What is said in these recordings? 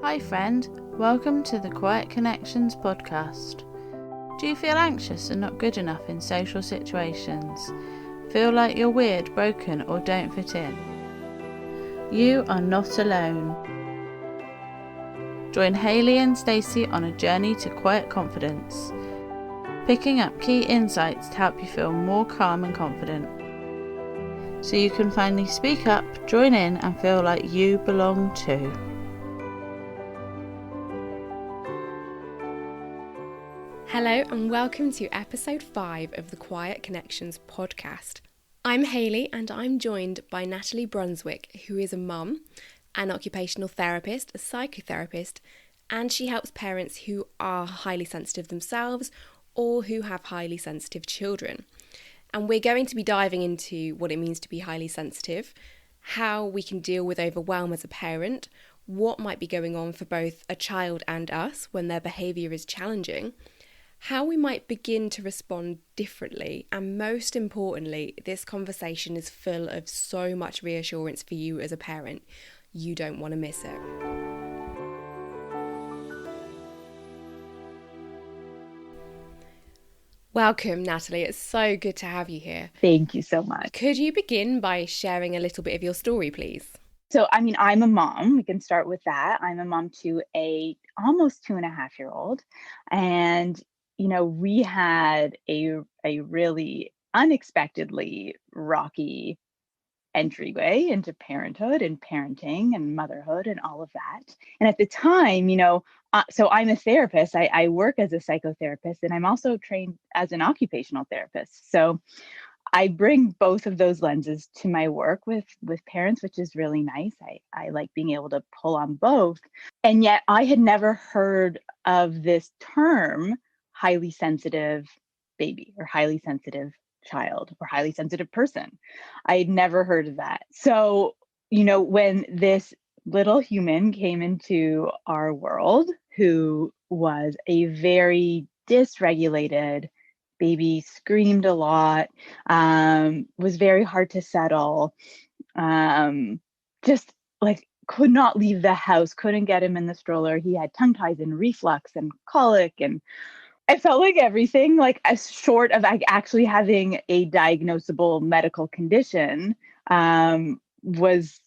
Hi friend, welcome to the Quiet Connections podcast. Do you feel anxious and not good enough in social situations? Feel like you're weird, broken or don't fit in? You are not alone. Join Hayley and Stacey on a journey to quiet confidence, picking up key insights to help you feel more calm and confident, so you can finally speak up, join in and feel like you belong too. Hello and welcome to episode 5 of the Quiet Connections podcast. I'm Hayley and I'm joined by Natalie Brunswick, who is a mum, an occupational therapist, a psychotherapist, and she helps parents who are highly sensitive themselves or who have highly sensitive children. And we're going to be diving into what it means to be highly sensitive, how we can deal with overwhelm as a parent, what might be going on for both a child and us when their behaviour is challenging, how we might begin to respond differently, and most importantly, this conversation is full of so much reassurance for you as a parent. You don't want to miss it. Welcome, Natalie. It's so good to have you here. Thank you so much. Could you begin by sharing a little bit of your story, please? So, I'm a mom. We can start with that. I'm a mom to a almost 2.5-year-old. And we had a really unexpectedly rocky entryway into parenthood and parenting and motherhood and all of that. And at the time, so I'm a therapist. I work as a psychotherapist, and I'm also trained as an occupational therapist. So I bring both of those lenses to my work with parents, which is really nice. I like being able to pull on both. And yet I had never heard of this term, highly sensitive baby or highly sensitive child or highly sensitive person. I had never heard of that. So, when this little human came into our world, who was a very dysregulated baby, screamed a lot, was very hard to settle, just like could not leave the house, couldn't get him in the stroller. He had tongue ties and reflux and colic, and I felt like everything, like as short of actually having a diagnosable medical condition, was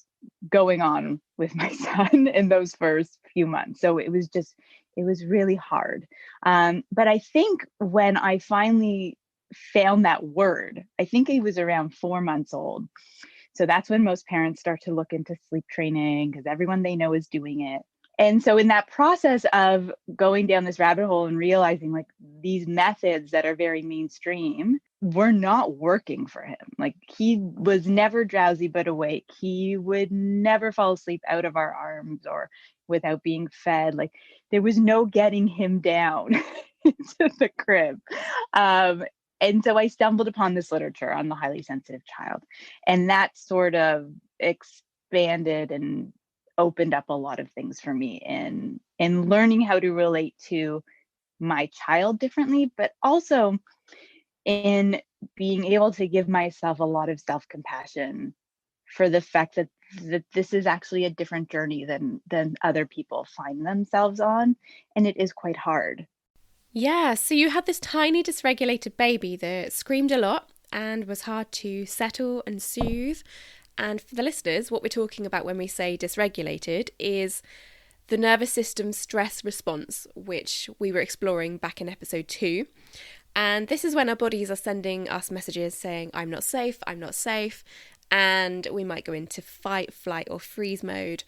going on with my son in those first few months. So it was really hard. But I think when I finally found that word, I think he was around 4 months old. So that's when most parents start to look into sleep training because everyone they know is doing it. And so in that process of going down this rabbit hole and realizing like these methods that are very mainstream were not working for him. Like he was never drowsy but awake. He would never fall asleep out of our arms or without being fed. Like there was no getting him down into the crib. And so I stumbled upon this literature on the highly sensitive child. And that sort of expanded and opened up a lot of things for me in learning how to relate to my child differently, but also in being able to give myself a lot of self-compassion for the fact that this is actually a different journey than other people find themselves on, and it is quite hard. Yeah, so you had this tiny dysregulated baby that screamed a lot and was hard to settle and soothe. And for the listeners, what we're talking about when we say dysregulated is the nervous system stress response, which we were exploring back in episode 2. And this is when our bodies are sending us messages saying, I'm not safe, and we might go into fight, flight or freeze mode.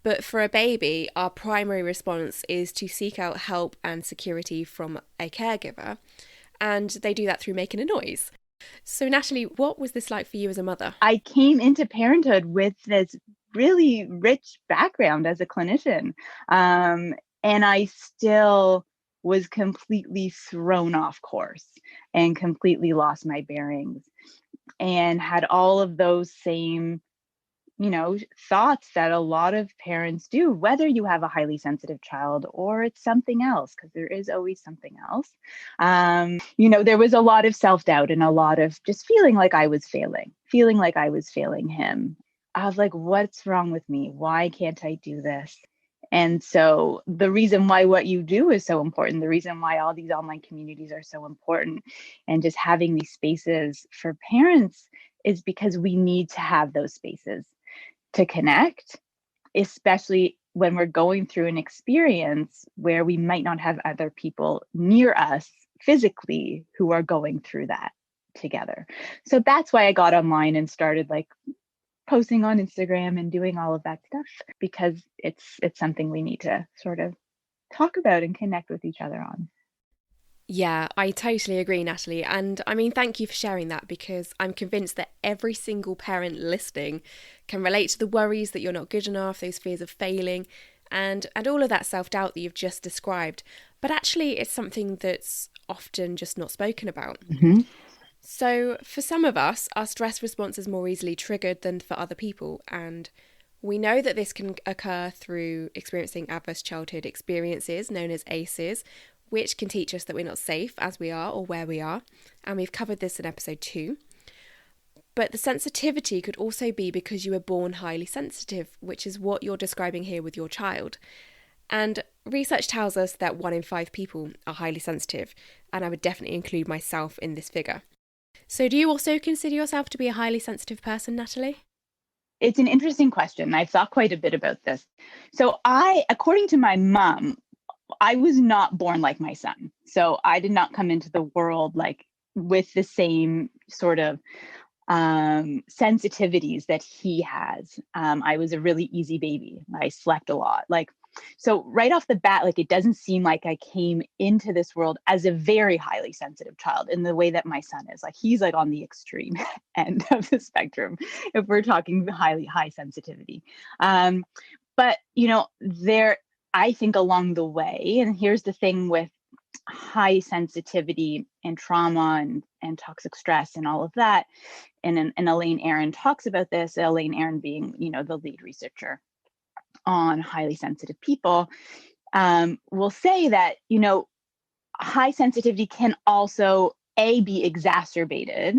But for a baby, our primary response is to seek out help and security from a caregiver. And they do that through making a noise. So Natalie, what was this like for you as a mother? I came into parenthood with this really rich background as a clinician. And I still was completely thrown off course and completely lost my bearings and had all of those same thoughts that a lot of parents do, whether you have a highly sensitive child or it's something else, because there is always something else. There was a lot of self-doubt and a lot of just feeling like I was failing him. I was like, what's wrong with me? Why can't I do this? And so the reason why what you do is so important, the reason why all these online communities are so important, and just having these spaces for parents is because we need to have those spaces to connect, especially when we're going through an experience where we might not have other people near us physically who are going through that together. So that's why I got online and started like posting on Instagram and doing all of that stuff, because it's something we need to sort of talk about and connect with each other on. Yeah, I totally agree, Natalie. And I mean, thank you for sharing that, because I'm convinced that every single parent listening can relate to the worries that you're not good enough, those fears of failing, and all of that self-doubt that you've just described. But actually, it's something that's often just not spoken about. Mm-hmm. So for some of us, our stress response is more easily triggered than for other people. And we know that this can occur through experiencing adverse childhood experiences known as ACEs, which can teach us that we're not safe as we are or where we are. And we've covered this in episode 2. But the sensitivity could also be because you were born highly sensitive, which is what you're describing here with your child. And research tells us that 1 in 5 people are highly sensitive, and I would definitely include myself in this figure. So do you also consider yourself to be a highly sensitive person, Natalie? It's an interesting question. I've thought quite a bit about this. So according to my mom, I was not born like my son. So I did not come into the world like with the same sort of sensitivities that he has. I was a really easy baby. I slept a lot. So right off the bat, like it doesn't seem like I came into this world as a very highly sensitive child in the way that my son is. Like he's like on the extreme end of the spectrum if we're talking high sensitivity. But I think along the way, and here's the thing with high sensitivity and trauma and toxic stress and all of that. And Elaine Aron talks about this, Elaine Aron being, the lead researcher on highly sensitive people, will say that, high sensitivity can also be exacerbated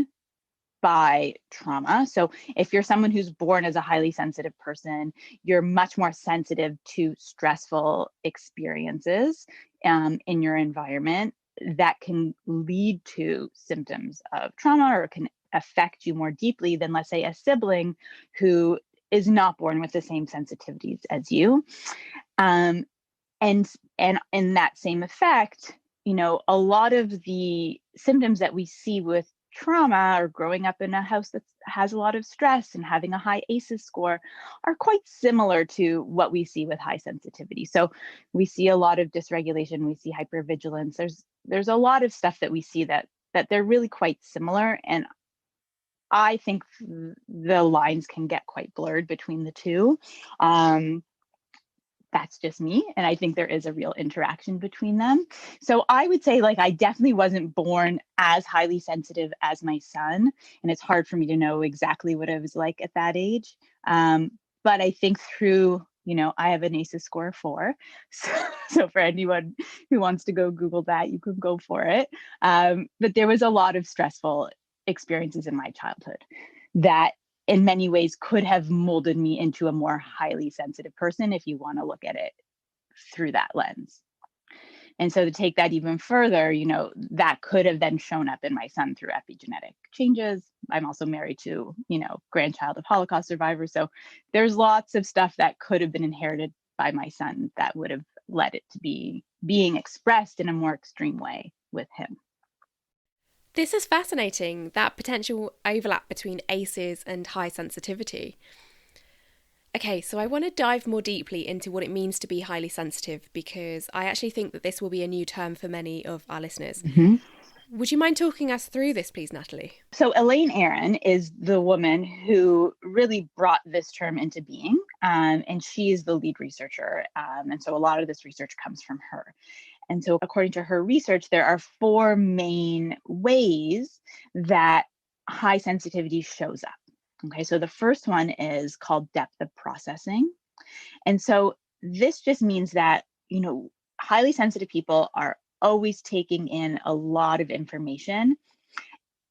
by trauma. So if you're someone who's born as a highly sensitive person, you're much more sensitive to stressful experiences in your environment that can lead to symptoms of trauma or can affect you more deeply than, let's say, a sibling who is not born with the same sensitivities as you. And in that same effect, a lot of the symptoms that we see with trauma or growing up in a house that has a lot of stress and having a high ACEs score are quite similar to what we see with high sensitivity. So we see a lot of dysregulation, we see hypervigilance. There's a lot of stuff that we see that they're really quite similar. And I think the lines can get quite blurred between the two. That's just me. And I think there is a real interaction between them. So I would say I definitely wasn't born as highly sensitive as my son. And it's hard for me to know exactly what I was like at that age. But I think through, I have an ACEs score of 4. So for anyone who wants to go Google that, you can go for it. But there was a lot of stressful experiences in my childhood that in many ways could have molded me into a more highly sensitive person if you want to look at it through that lens. And so to take that even further, that could have then shown up in my son through epigenetic changes. I'm also married to, grandchild of Holocaust survivors. So there's lots of stuff that could have been inherited by my son that would have led it to be being expressed in a more extreme way with him. This is fascinating, that potential overlap between ACEs and high sensitivity. Okay, so I want to dive more deeply into what it means to be highly sensitive, because I actually think that this will be a new term for many of our listeners. Mm-hmm. Would you mind talking us through this, please, Natalie? So Elaine Aron is the woman who really brought this term into being, and she is the lead researcher. And so a lot of this research comes from her. And so according to her research, there are 4 main ways that high sensitivity shows up. Okay, so the first one is called depth of processing. And so this just means that, highly sensitive people are always taking in a lot of information,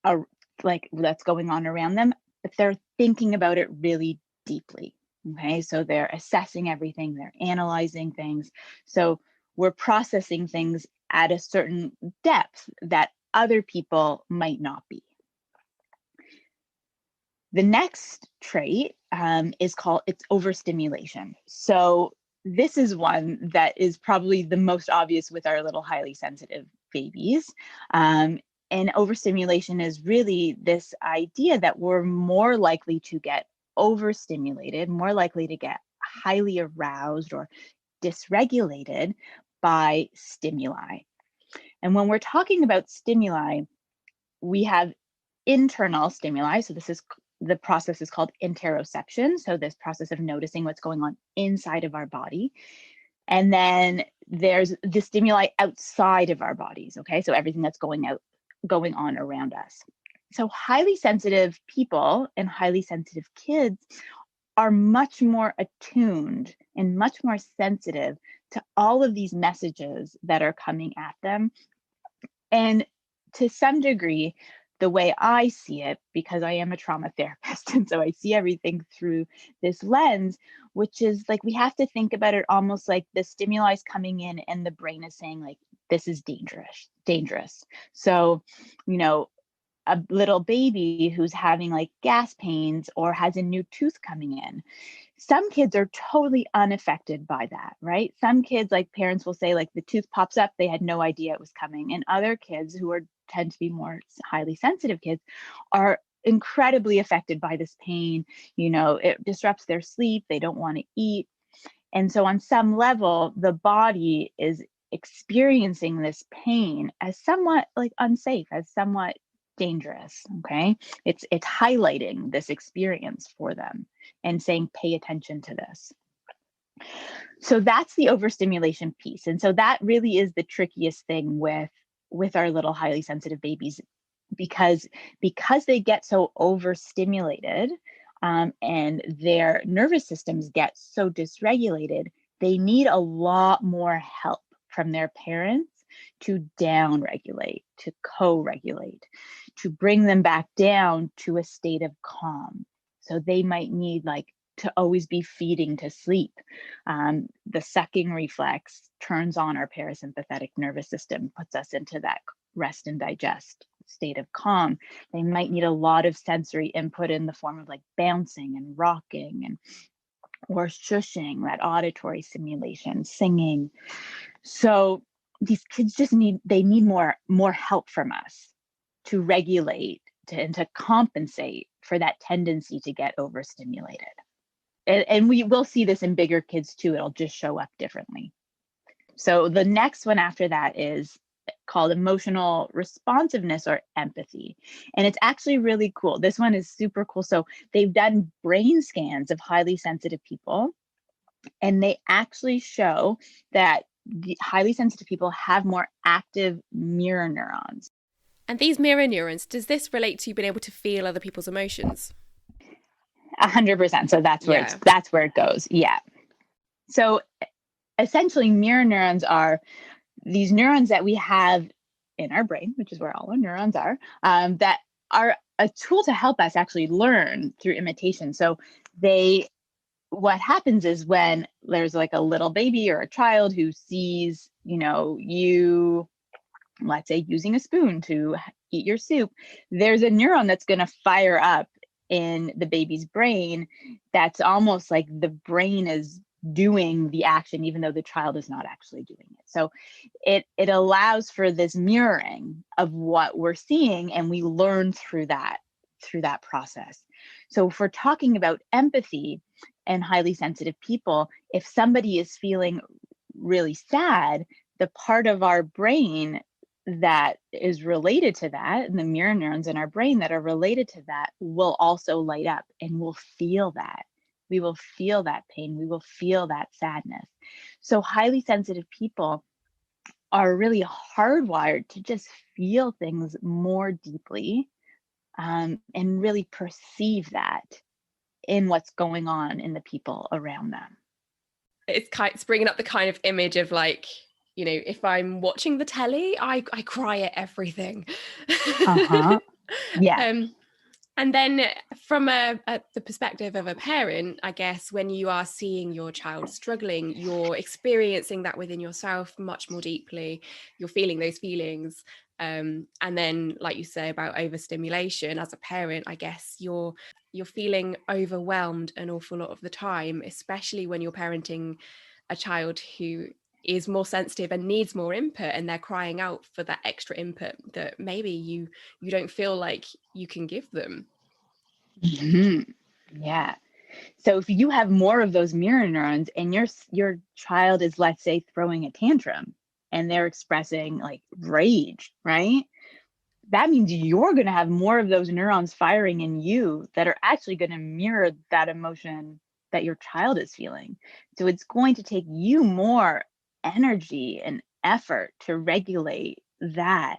that's going on around them, but they're thinking about it really deeply. Okay, so they're assessing everything, they're analyzing things. So we're processing things at a certain depth that other people might not be. The next trait is called it's overstimulation. So this is one that is probably the most obvious with our little highly sensitive babies. And overstimulation is really this idea that we're more likely to get overstimulated, more likely to get highly aroused or dysregulated by stimuli. And when we're talking about stimuli, we have internal stimuli. So the process is called interoception. So this process of noticing what's going on inside of our body. And then there's the stimuli outside of our bodies. Okay. So everything that's going on around us. So highly sensitive people and highly sensitive kids are much more attuned and much more sensitive to all of these messages that are coming at them. And to some degree, the way I see it, because I am a trauma therapist, and so I see everything through this lens, which is like we have to think about it almost like the stimuli is coming in and the brain is saying like, this is dangerous. So, a little baby who's having like gas pains or has a new tooth coming in, some kids are totally unaffected by that, right? Some kids, like parents will say like the tooth pops up, they had no idea it was coming. And other kids who tend to be more highly sensitive kids are incredibly affected by this pain. It disrupts their sleep. They don't want to eat. And so on some level, the body is experiencing this pain as somewhat like unsafe, as somewhat dangerous. Okay. It's highlighting this experience for them and saying, pay attention to this. So that's the overstimulation piece. And so that really is the trickiest thing with our little highly sensitive babies, because they get so overstimulated and their nervous systems get so dysregulated, they need a lot more help from their parents to down-regulate, to co-regulate, to bring them back down to a state of calm. So they might need like to always be feeding to sleep. The sucking reflex turns on our parasympathetic nervous system, puts us into that rest and digest state of calm. They might need a lot of sensory input in the form of like bouncing and rocking or shushing, that auditory stimulation, singing. So these kids just need more help from us to regulate and to compensate for that tendency to get overstimulated. And we will see this in bigger kids too. It'll just show up differently. So the next one after that is called emotional responsiveness or empathy. And it's actually really cool. This one is super cool. So they've done brain scans of highly sensitive people, and they actually show that the highly sensitive people have more active mirror neurons. And these mirror neurons, does this relate to you being able to feel other people's emotions? 100%. So that's where it goes. Yeah. So essentially, mirror neurons are these neurons that we have in our brain, which is where all our neurons are, that are a tool to help us actually learn through imitation. So what happens is when there's like a little baby or a child who sees, you, let's say, using a spoon to eat your soup, there's a neuron that's going to fire up in the baby's brain that's almost like the brain is doing the action, even though the child is not actually doing it. So it allows for this mirroring of what we're seeing, and we learn through that process. So if we're talking about empathy and highly sensitive people, if somebody is feeling really sad, the part of our brain that is related to that, and the mirror neurons in our brain that are related to that, will also light up, and we'll feel that. We will feel that pain. We will feel that sadness. So highly sensitive people are really hardwired to just feel things more deeply and really perceive that in what's going on in the people around them. It's bringing up the kind of image of like, if I'm watching the telly, I cry at everything. Uh-huh. Yeah. And then from the perspective of a parent, I guess when you are seeing your child struggling, you're experiencing that within yourself much more deeply. You're feeling those feelings. And then, like you say about overstimulation, as a parent, I guess you're feeling overwhelmed an awful lot of the time, especially when you're parenting a child who is more sensitive and needs more input, and they're crying out for that extra input that maybe you don't feel like you can give them. Mm-hmm. Yeah. So if you have more of those mirror neurons and your child is, let's say, throwing a tantrum and they're expressing like rage, right? That means you're going to have more of those neurons firing in you that are actually going to mirror that emotion that your child is feeling. So it's going to take you more energy and effort to regulate that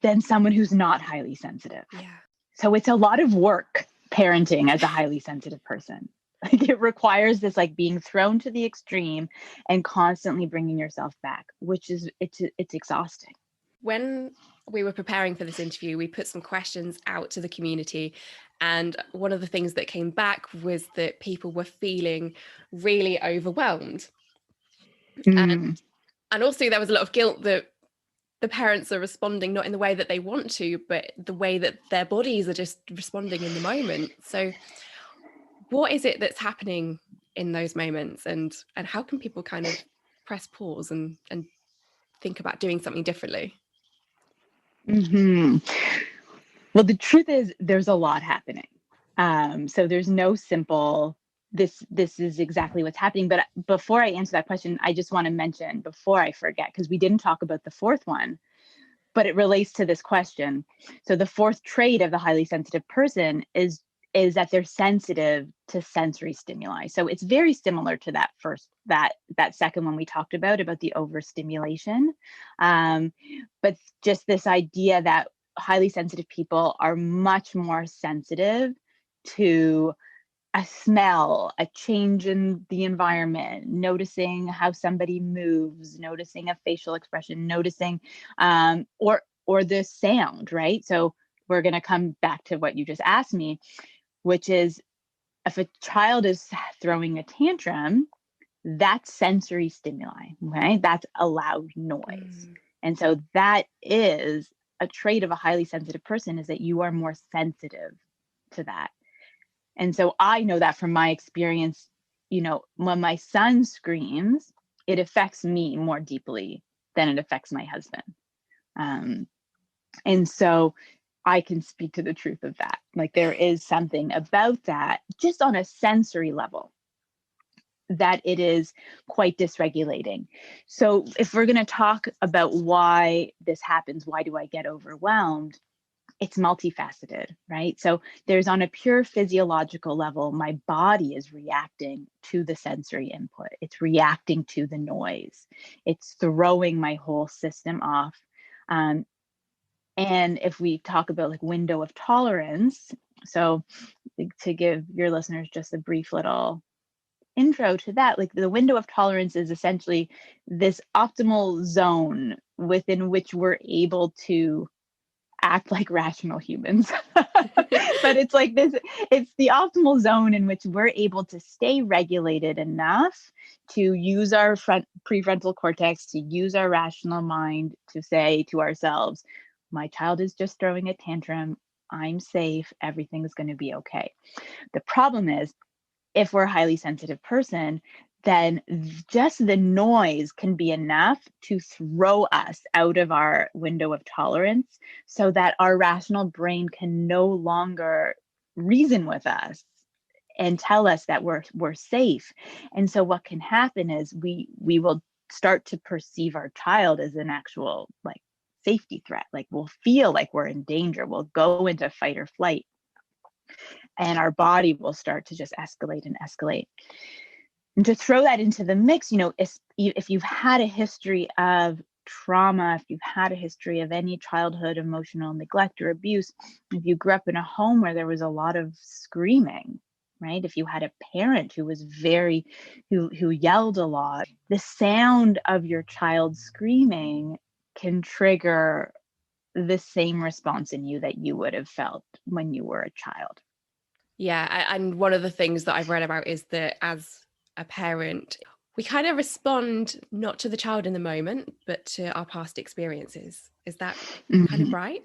than someone who's not highly sensitive. Yeah. So it's a lot of work parenting as a highly sensitive person. Like it requires this like being thrown to the extreme and constantly bringing yourself back, which is it's exhausting. When we were preparing for this interview, we put some questions out to the community. And one of the things that came back was that people were feeling really overwhelmed. Mm. And also there was a lot of guilt that the parents are responding not in the way that they want to, but the way that their bodies are just responding in the moment. So what is it that's happening in those moments, and how can people kind of press pause and think about doing something differently? Hmm. Well, the truth is there's a lot happening. So there's no simple, this is exactly what's happening. But before I answer that question, I just want to mention before I forget, because we didn't talk about the fourth one, but it relates to this question. So the fourth trait of the highly sensitive person is that they're sensitive to sensory stimuli. So it's very similar to that second one we talked about the overstimulation. But just this idea that highly sensitive people are much more sensitive to a smell, a change in the environment, noticing how somebody moves, noticing a facial expression, noticing or the sound, right? So we're going to come back to what you just asked me, which is if a child is throwing a tantrum, that's sensory stimuli, okay? That's a loud noise. And so that is a trait of a highly sensitive person, is that you are more sensitive to that. And so I know that from my experience, when my son screams, it affects me more deeply than it affects my husband. And so I can speak to the truth of that. Like there is something about that just on a sensory level that it is quite dysregulating. So if we're going to talk about why this happens, why do I get overwhelmed? It's multifaceted, right? So there's on a pure physiological level, my body is reacting to the sensory input. It's reacting to the noise. It's throwing my whole system off. And if we talk about like window of tolerance, so to give your listeners just a brief little intro to that, like the window of tolerance is essentially this optimal zone within which we're able to act like rational humans. But it's like this, it's the optimal zone in which we're able to stay regulated enough to use our prefrontal cortex, to use our rational mind to say to ourselves, my child is just throwing a tantrum, I'm safe, everything's going to be okay. The problem is, if we're a highly sensitive person, then just the noise can be enough to throw us out of our window of tolerance, so that our rational brain can no longer reason with us and tell us that we're safe. And so what can happen is we will start to perceive our child as an actual like safety threat. Like we'll feel like we're in danger. We'll go into fight or flight. And our body will start to just escalate and escalate. And to throw that into the mix, if you've had a history of trauma, if you've had a history of any childhood emotional neglect or abuse, if you grew up in a home where there was a lot of screaming, right? If you had a parent who was who yelled a lot, the sound of your child screaming can trigger the same response in you that you would have felt when you were a child. Yeah. And one of the things that I've read about is that as a parent, we kind of respond not to the child in the moment, but to our past experiences. Is that kind of right?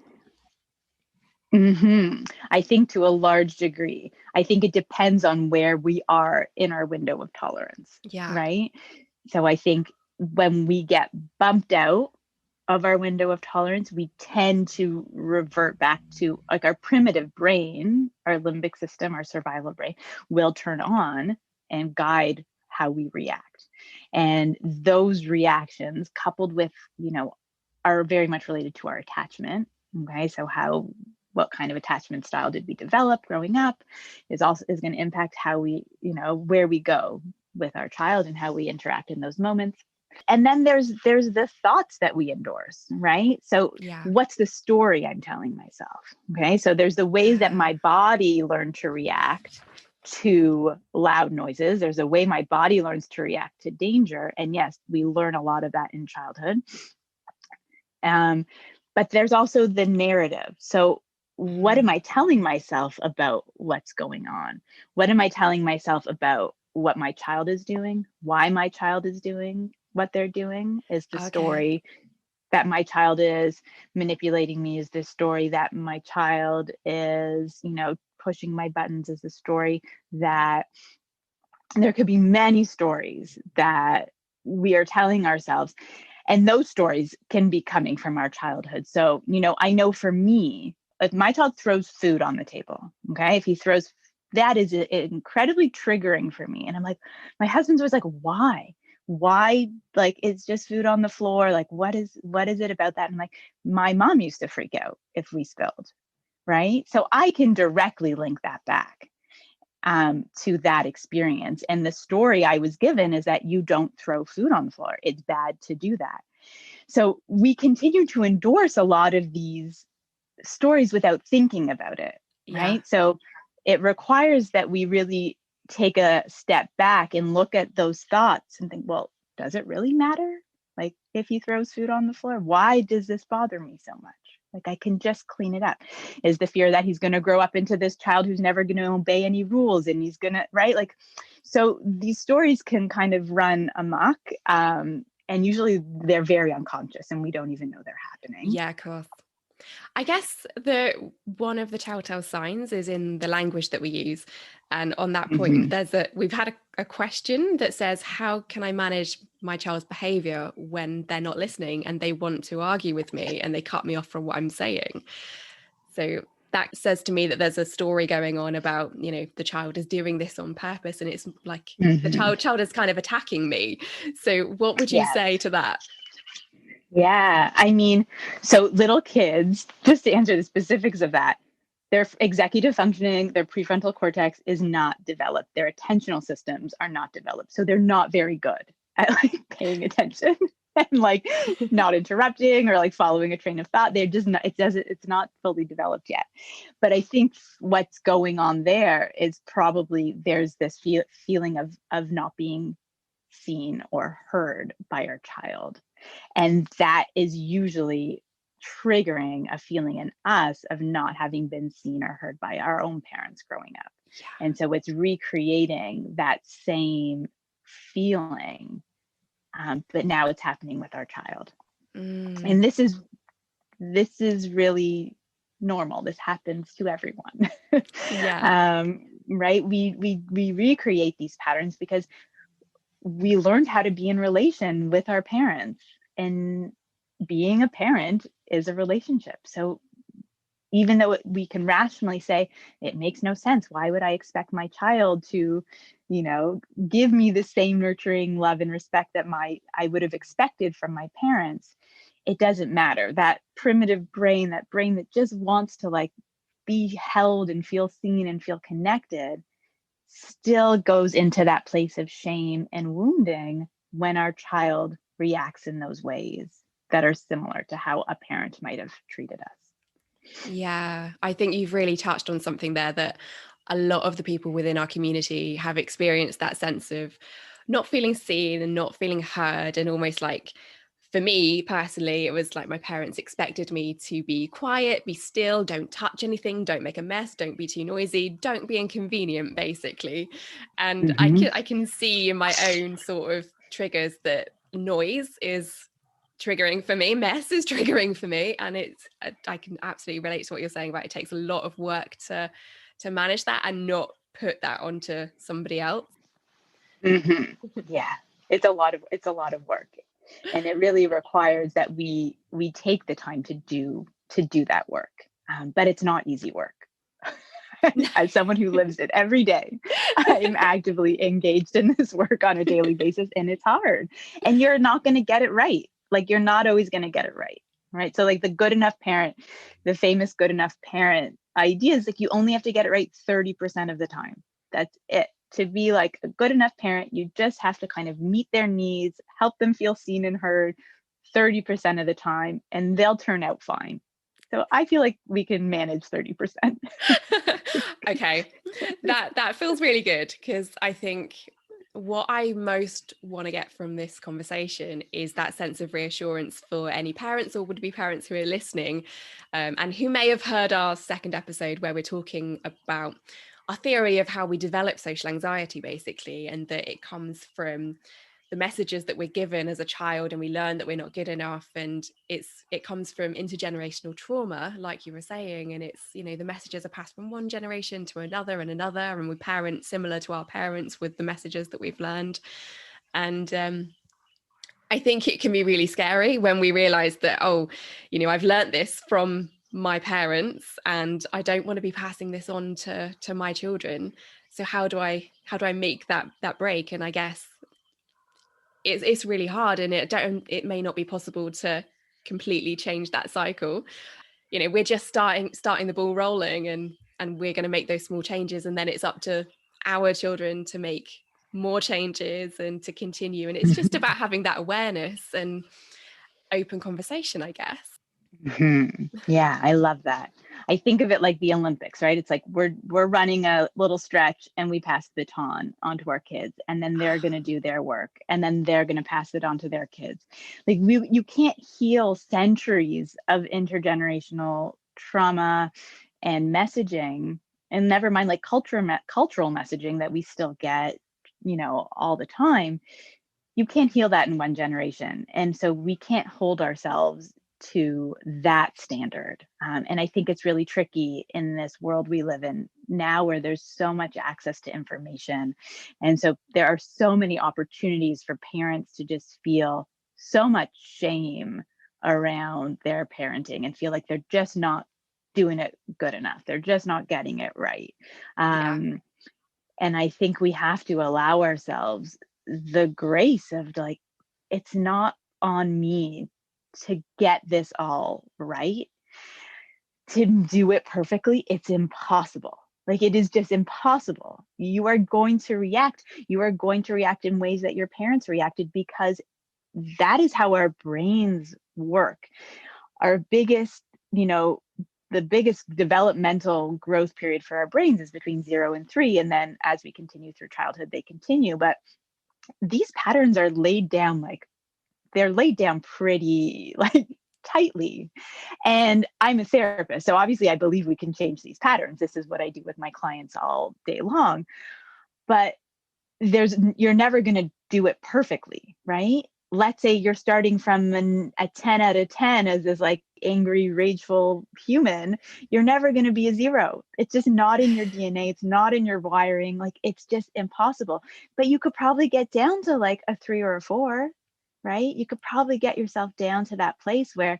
I think to a large degree. I think it depends on where we are in our window of tolerance. Yeah. Right. So I think when we get bumped out of our window of tolerance, we tend to revert back to like our primitive brain, our limbic system, our survival brain will turn on and guide how we react. And those reactions, coupled with, are very much related to our attachment. Okay. So what kind of attachment style did we develop growing up is going to impact how we, where we go with our child and how we interact in those moments. And then there's the thoughts that we endorse, right? So what's the story I'm telling myself? Okay. So there's the ways that my body learned to react to loud noises. There's a way my body learns to react to danger. And yes, we learn a lot of that in childhood. But there's also the narrative. So what am I telling myself about what's going on? What am I telling myself about what my child is doing? Why my child is doing what they're doing? Is the story that my child is manipulating me? Is the story that my child is, pushing my buttons? Is the story that there could be many stories that we are telling ourselves. And those stories can be coming from our childhood. So, I know for me, if my child throws food on the table, okay, if he throws, that is incredibly triggering for me. And I'm like, my husband's always like, why? Like, it's just food on the floor. Like, what is it about that? And like, my mom used to freak out if we spilled, right? So I can directly link that back to that experience. And the story I was given is that you don't throw food on the floor. It's bad to do that. So we continue to endorse a lot of these stories without thinking about it, right? So it requires that we really take a step back and look at those thoughts and think, well, does it really matter? Like, if he throws food on the floor, why does this bother me so much? Like, I can just clean it up. Is the fear that he's going to grow up into this child who's never going to obey any rules and he's going to, right? Like, so these stories can kind of run amok. And usually they're very unconscious and we don't even know they're happening. Yeah, of course. I guess one of the telltale signs is in the language that we use. And on that point, we've had a question that says, how can I manage my child's behavior when they're not listening and they want to argue with me and they cut me off from what I'm saying? So that says to me that there's a story going on about, the child is doing this on purpose and it's like the child is kind of attacking me. So what would you say to that? Yeah, I mean, so little kids, just to answer the specifics of that, their executive functioning, their prefrontal cortex is not developed. Their attentional systems are not developed. So they're not very good at like paying attention and like not interrupting or like following a train of thought. They're just not, it's not fully developed yet. But I think what's going on there is probably there's this feeling of not being seen or heard by our child. And that is usually triggering a feeling in us of not having been seen or heard by our own parents growing up. Yeah. And so it's recreating that same feeling, but now it's happening with our child. And this is really normal. This happens to everyone. Right? We recreate these patterns because we learned how to be in relation with our parents, and being a parent is a relationship. So even though we can rationally say it makes no sense, why would I expect my child to, give me the same nurturing love and respect that I would have expected from my parents? It doesn't matter. That primitive brain, that brain that just wants to like be held and feel seen and feel connected, still goes into that place of shame and wounding when our child reacts in those ways that are similar to how a parent might have treated us. Yeah, I think you've really touched on something there, that a lot of the people within our community have experienced that sense of not feeling seen and not feeling heard, and almost like for me personally, it was like my parents expected me to be quiet, be still, don't touch anything, don't make a mess, don't be too noisy, don't be inconvenient, basically. And I can see in my own sort of triggers that noise is triggering for me, mess is triggering for me. And I can absolutely relate to what you're saying about it takes a lot of work to manage that and not put that onto somebody else. Yeah, it's a lot of work, and it really requires that we take the time to do that work. But it's not easy work. As someone who lives it every day, I'm actively engaged in this work on a daily basis, and it's hard. And you're not going to get it right. Like, you're not always going to get it right. Right. So like the good enough parent, the famous good enough parent idea is like you only have to get it right 30% of the time. That's it. To be like a good enough parent, you just have to kind of meet their needs, help them feel seen and heard 30% of the time, and they'll turn out fine. So I feel like we can manage 30%. Okay, that feels really good, because I think what I most want to get from this conversation is that sense of reassurance for any parents or would-be parents who are listening, and who may have heard our second episode where we're talking about our theory of how we develop social anxiety, basically, and that it comes from the messages that we're given as a child, and we learn that we're not good enough, and it comes from intergenerational trauma, like you were saying, and it's, you know, the messages are passed from one generation to another and another, and we parent similar to our parents with the messages that we've learned. And I think it can be really scary when we realize that, oh, you know, I've learned this from my parents and I don't want to be passing this on to my children. So how do I make that break? And I guess it's really hard, and it may not be possible to completely change that cycle. You know, we're just starting the ball rolling, and we're going to make those small changes, and then it's up to our children to make more changes and to continue. And it's just about having that awareness and open conversation, I guess. Yeah, I love that. I think of it like the Olympics, right? It's like we're running a little stretch and we pass the baton onto our kids, and then they're going to do their work, and then they're going to pass it on to their kids. Like you can't heal centuries of intergenerational trauma and messaging, and never mind like cultural messaging that we still get, you know, all the time. You can't heal that in one generation, and so we can't hold ourselves to that standard. And I think it's really tricky in this world we live in now, where there's so much access to information. And so there are so many opportunities for parents to just feel so much shame around their parenting and feel like they're just not doing it good enough. They're just not getting it right. And I think we have to allow ourselves the grace of like, it's not on me to get this all right, to do it perfectly. It's impossible. Like, it is just impossible. You are going to react in ways that your parents reacted, because that is how our brains work. Our biggest, you know, the biggest developmental growth period for our brains is between 0 and 3. And then as we continue through childhood, they continue. But these patterns are laid down pretty like tightly. And I'm a therapist, so obviously I believe we can change these patterns. This is what I do with my clients all day long. But you're never going to do it perfectly, right? Let's say you're starting from a 10 out of 10 as this like angry, rageful human. You're never going to be a 0. It's just not in your DNA. It's not in your wiring. Like, it's just impossible. But you could probably get down to like a 3 or a 4. Right? You could probably get yourself down to that place where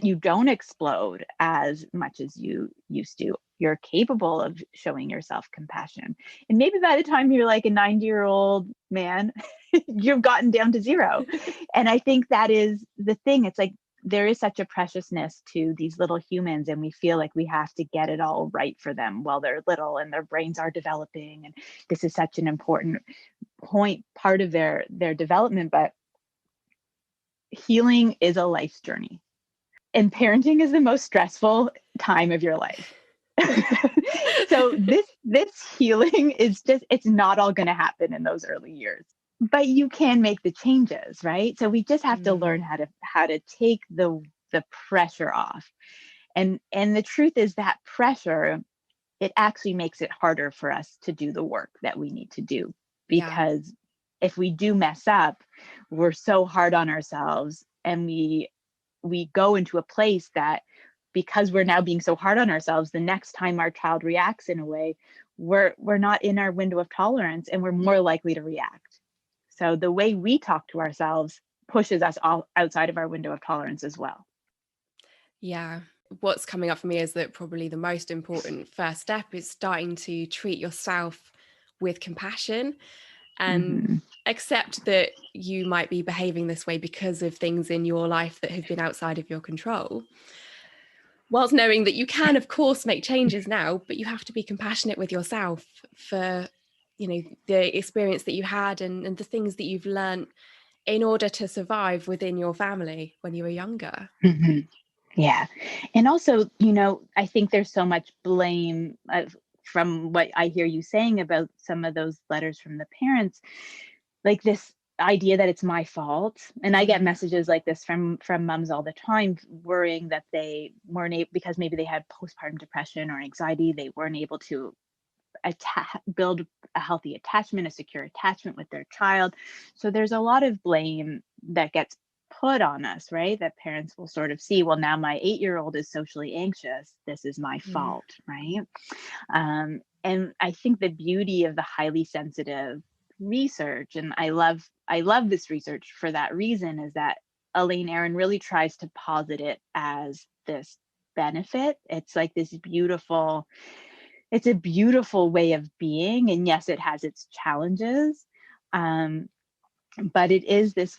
you don't explode as much as you used to. You're capable of showing yourself compassion. And maybe by the time you're like a 90-year-old man, you've gotten down to 0. And I think that is the thing. It's like there is such a preciousness to these little humans, and we feel like we have to get it all right for them while they're little and their brains are developing. And this is such an important part of their development. But healing is a life's journey, and parenting is the most stressful time of your life. So this healing is just, it's not all going to happen in those early years. but you can make the changes, right? So we just have to Mm, learn how to take the pressure off. And the truth is that pressure, it actually makes it harder for us to do the work that we need to do, yeah. because if we do mess up, we're so hard on ourselves, and we go into a place that, because we're now being so hard on ourselves, the next time our child reacts in a way, we're not in our window of tolerance, and we're more likely to react. So the way we talk to ourselves pushes us all outside of our window of tolerance as well. Yeah. What's coming up for me is that probably the most important first step is starting to treat yourself with compassion and Mm-hmm. accept that you might be behaving this way because of things in your life that have been outside of your control. Whilst knowing that you can, of course, make changes now, but you have to be compassionate with yourself for, the experience that you had and the things that you've learned in order to survive within your family when you were younger. Mm-hmm. Yeah. And also, I think there's so much blame from what I hear you saying about some of those letters from the parents, like this idea that it's my fault. And I get Mm, messages like this from moms all the time, worrying that they weren't able, because maybe they had postpartum depression or anxiety, they weren't able to build a healthy attachment, a secure attachment with their child. So there's a lot of blame that gets put on us, right? That parents will sort of see, well, now my 8-year-old is socially anxious. This is my mm, fault, right? And I think the beauty of the highly sensitive research, and I love this research for that reason, is that Elaine Aron really tries to posit it as this benefit. It's a beautiful way of being, and yes, it has its challenges, um, but it is this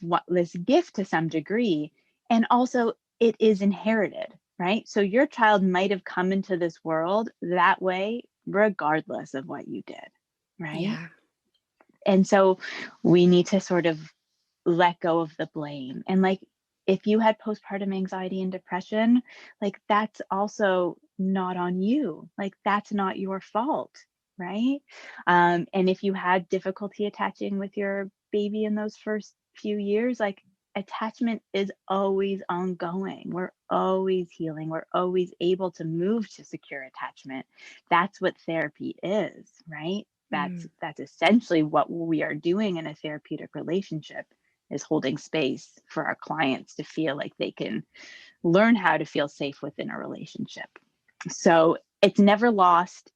gift to some degree, and also it is inherited, right? So your child might have come into this world that way regardless of what you did, right? yeah. And so we need to sort of let go of the blame. And like, if you had postpartum anxiety and depression, like, that's also not on you. Like, that's not your fault, right? And if you had difficulty attaching with your baby in those first few years, like, attachment is always ongoing. We're always healing. We're always able to move to secure attachment. That's what therapy is, right? That's Mm, that's essentially what we are doing in a therapeutic relationship, is holding space for our clients to feel like they can learn how to feel safe within a relationship. So it's never lost.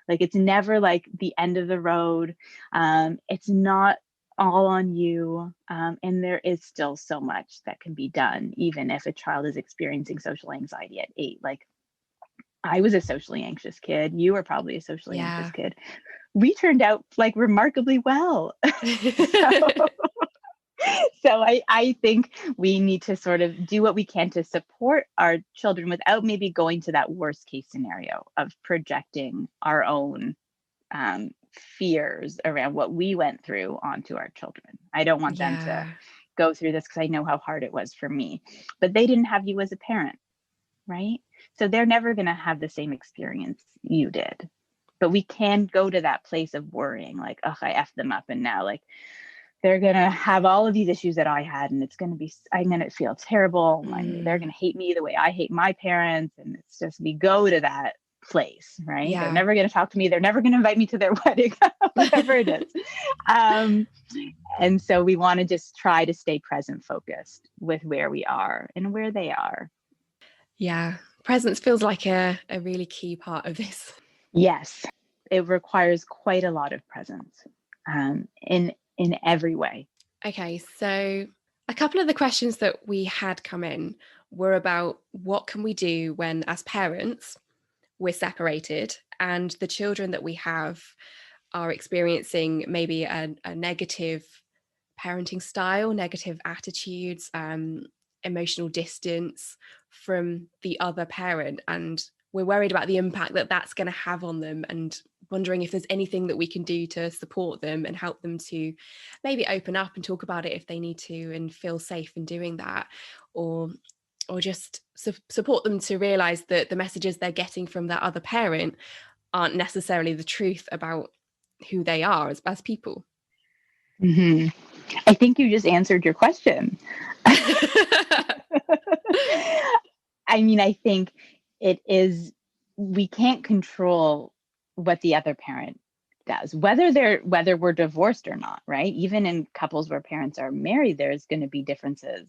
Like, it's never like the end of the road. It's not all on you. And there is still so much that can be done, even if a child is experiencing social anxiety at 8. Like, I was a socially anxious kid. You were probably a socially anxious yeah. kid. We turned out like remarkably well. So I think we need to sort of do what we can to support our children without maybe going to that worst case scenario of projecting our own fears around what we went through onto our children. I don't want them to Yeah. go through this, because I know how hard it was for me, but they didn't have you as a parent, right? So they're never going to have the same experience you did. But we can go to that place of worrying, like, oh, I effed them up, and now, like, they're going to have all of these issues that I had, and I'm going to feel terrible. They're Mm, going to hate me the way I hate my parents. And it's just, we go to that place, right? They're yeah. never going to talk to me. They're never going to invite me to their wedding, whatever it is. Um, and so we want to just try to stay present focused with where we are and where they are. Yeah. Presence feels like a really key part of this. Yes, it requires quite a lot of presence, in every way. Okay, so a couple of the questions that we had come in were about what can we do when, as parents, we're separated and the children that we have are experiencing maybe a negative parenting style, negative attitudes, emotional distance from the other parent. And we're worried about the impact that that's going to have on them, and wondering if there's anything that we can do to support them and help them to maybe open up and talk about it if they need to and feel safe in doing that, or just support them to realize that the messages they're getting from that other parent aren't necessarily the truth about who they are as people. Mm-hmm. I think you just answered your question. I mean, I think it is, we can't control what the other parent does, whether we're divorced or not, right? Even in couples where parents are married, there's going to be differences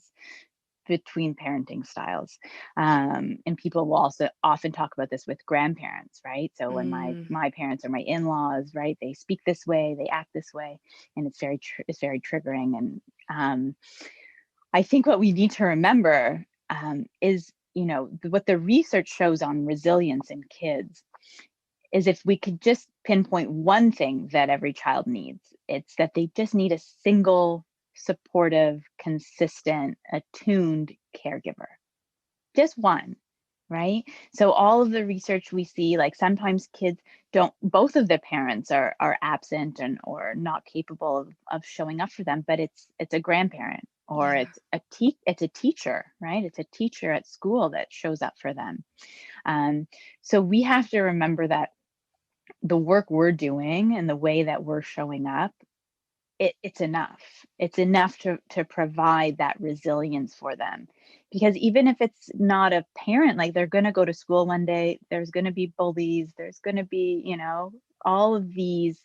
between parenting styles. And people will also often talk about this with grandparents, right? So when my parents or my in-laws, right, they speak this way, they act this way, and it's very triggering. And I think what we need to remember is, what the research shows on resilience in kids is, if we could just pinpoint one thing that every child needs, it's that they just need a single, supportive, consistent, attuned caregiver. Just one, right? So all of the research we see, like sometimes kids both of the parents are absent or not capable of showing up for them, but it's a grandparent, or it's a teacher, right? It's a teacher at school that shows up for them. So we have to remember that the work we're doing and the way that we're showing up, it's enough. It's enough to provide that resilience for them. Because even if it's not a parent, like, they're going to go to school one day, there's going to be bullies, there's going to be, all of these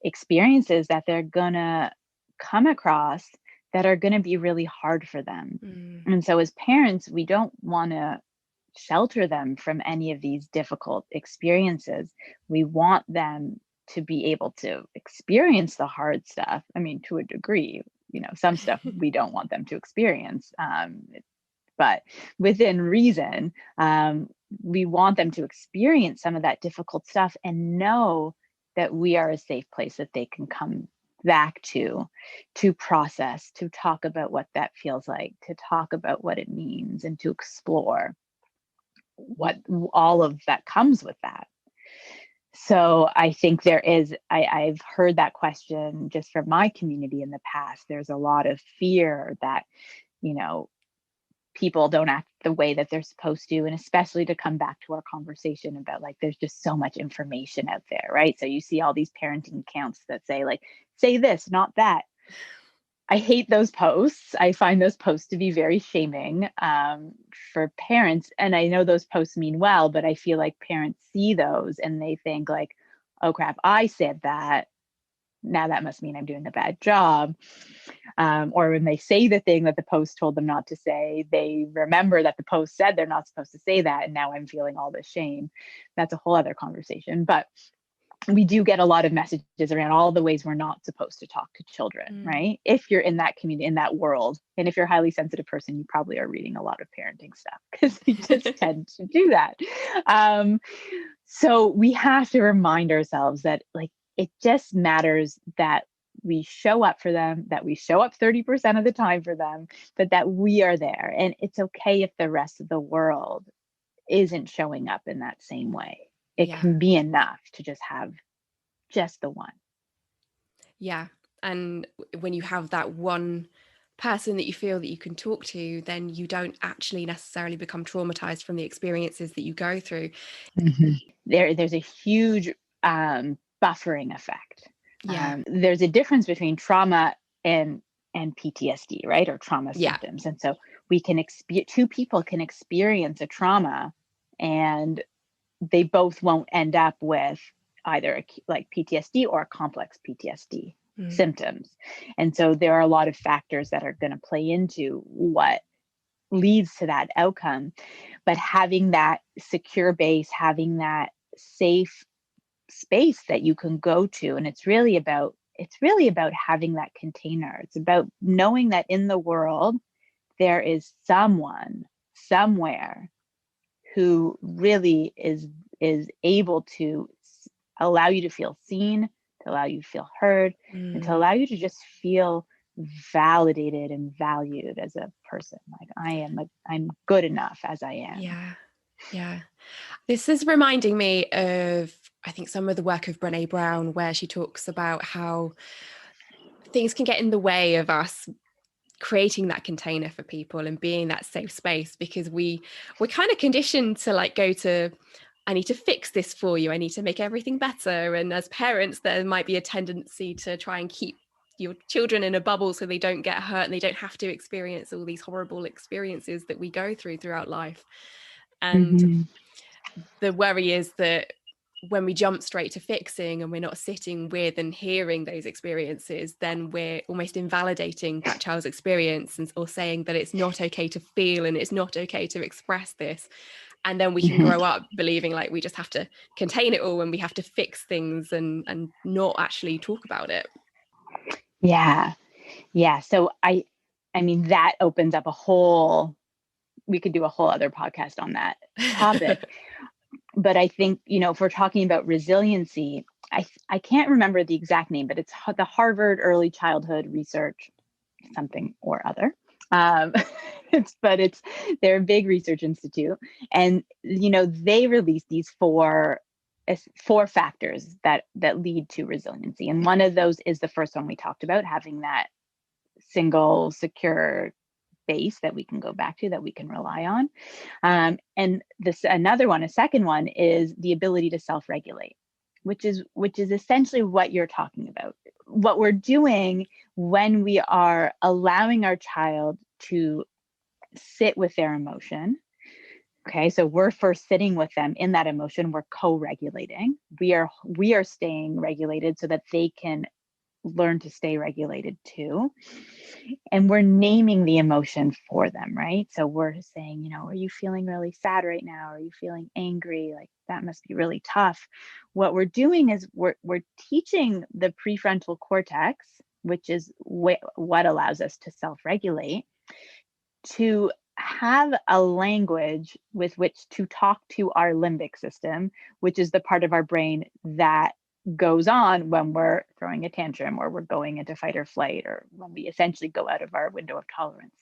experiences that they're going to come across that are going to be really hard for them. And so as parents, we don't want to shelter them from any of these difficult experiences. We want them to be able to experience the hard stuff. I mean, to a degree, some stuff we don't want them to experience, but within reason, we want them to experience some of that difficult stuff and know that we are a safe place that they can come back to process, to talk about what that feels like, to talk about what it means, and to explore what all of that comes with that. So I think there is, I've heard that question just from my community in the past. There's a lot of fear that, people don't act the way that they're supposed to. And especially to come back to our conversation about, like, there's just so much information out there, right? So you see all these parenting accounts that say, like, say this, not that. I hate those posts. I find those posts to be very shaming for parents. And I know those posts mean well, but I feel like parents see those and they think, like, oh crap, I said that. Now that must mean I'm doing a bad job. Or when they say the thing that the post told them not to say, they remember that the post said they're not supposed to say that. And now I'm feeling all this shame. That's a whole other conversation. But we do get a lot of messages around all the ways we're not supposed to talk to children, right? If you're in that community, in that world, and if you're a highly sensitive person, you probably are reading a lot of parenting stuff, because we just tend to do that. So we have to remind ourselves that, like, it just matters that we show up for them, that we show up 30% of the time for them, but that we are there. And it's okay if the rest of the world isn't showing up in that same way. It can be enough to just have just the one. Yeah. And when you have that one person that you feel that you can talk to, then you don't actually necessarily become traumatized from the experiences that you go through. There's a huge buffering effect. There's a difference between trauma and PTSD, right? Or trauma symptoms. And so two people can experience a trauma and they both won't end up with either like PTSD or complex PTSD symptoms. And so there are a lot of factors that are going to play into what leads to that outcome. But having that secure base, having that safe space that you can go to, and it's really about having that container. It's about knowing that in the world there is someone somewhere who really is able to allow you to feel seen, to allow you to feel heard, and to allow you to just feel validated and valued as a person. Like, I'm good enough as I am. Yeah. This is reminding me of, I think, some of the work of Brené Brown, where she talks about how things can get in the way of us creating that container for people and being that safe space, because we're kind of conditioned to, like, go to, I need to fix this for you, I need to make everything better. And as parents, there might be a tendency to try and keep your children in a bubble so they don't get hurt and they don't have to experience all these horrible experiences that we go through throughout life. And the worry is that when we jump straight to fixing and we're not sitting with and hearing those experiences, then we're almost invalidating that child's experience or saying that it's not okay to feel and it's not okay to express this. And then we can grow up believing like we just have to contain it all and we have to fix things and not actually talk about it. Yeah. So I mean, that opens up we could do a whole other podcast on that topic. But I think, if we're talking about resiliency, I can't remember the exact name, but it's the Harvard Early Childhood Research something or other. They're a big research institute, and they released these four factors that lead to resiliency, and one of those is the first one we talked about, having that single secure base that we can go back to, that we can rely on. And a second one is the ability to self-regulate, which is essentially what you're talking about. What we're doing when we are allowing our child to sit with their emotion. Okay, so we're first sitting with them in that emotion. We're co-regulating. We are staying regulated so that they can learn to stay regulated too. And we're naming the emotion for them, right? So we're saying, are you feeling really sad right now? Are you feeling angry? Like, that must be really tough. What we're doing is we're teaching the prefrontal cortex, which is what allows us to self-regulate, to have a language with which to talk to our limbic system, which is the part of our brain that goes on when we're throwing a tantrum or we're going into fight or flight, or when we essentially go out of our window of tolerance.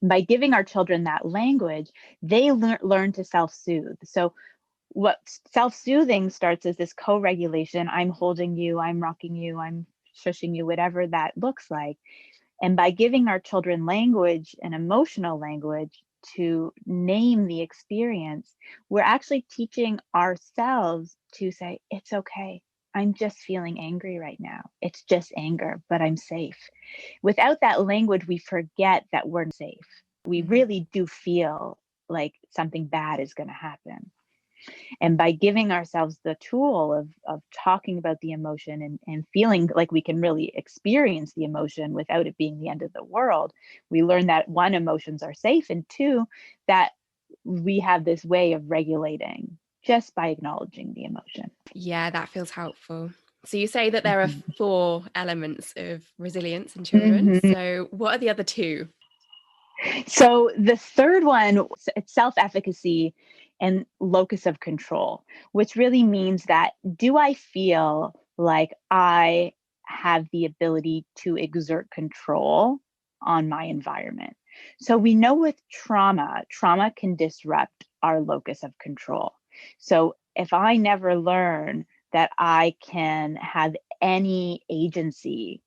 And by giving our children that language, they learn to self-soothe. So what self-soothing starts as this co-regulation. I'm holding you, I'm rocking you, I'm shushing you, whatever that looks like. And by giving our children language and emotional language to name the experience, we're actually teaching ourselves to say, it's okay. I'm just feeling angry right now. It's just anger, but I'm safe. Without that language, we forget that we're safe. We really do feel like something bad is going to happen. And by giving ourselves the tool of talking about the emotion and feeling like we can really experience the emotion without it being the end of the world, we learn that one, emotions are safe, and two, that we have this way of regulating just by acknowledging the emotion. Yeah, that feels helpful. So you say that there are 4 elements of resilience in children. So what are the other 2? So the third one, it's self-efficacy and locus of control, which really means that, do I feel like I have the ability to exert control on my environment? So we know with trauma can disrupt our locus of control. So if I never learn that I can have any agency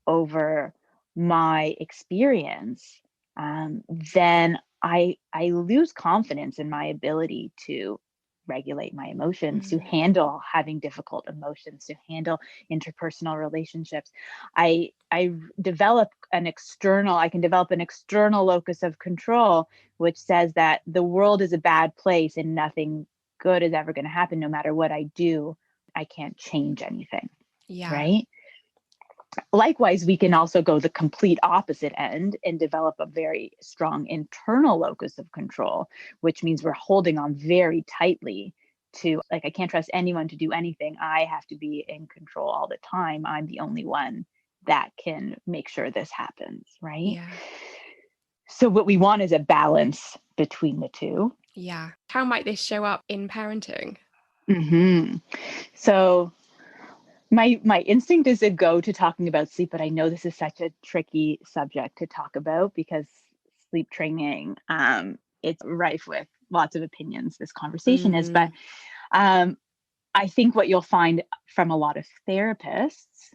over my experience, then I lose confidence in my ability to regulate my emotions, to handle having difficult emotions, to handle interpersonal relationships. I can develop an external locus of control, which says that the world is a bad place and nothing good is ever going to happen. No matter what I do, I can't change anything. Yeah. Right. Likewise, we can also go the complete opposite end and develop a very strong internal locus of control, which means we're holding on very tightly to, like, I can't trust anyone to do anything. I have to be in control all the time. I'm the only one that can make sure this happens, right? Yeah. So what we want is a balance between the two. Yeah. How might this show up in parenting? So my instinct is to go to talking about sleep, but I know this is such a tricky subject to talk about because sleep training, it's rife with lots of opinions, this conversation is. But I think what you'll find from a lot of therapists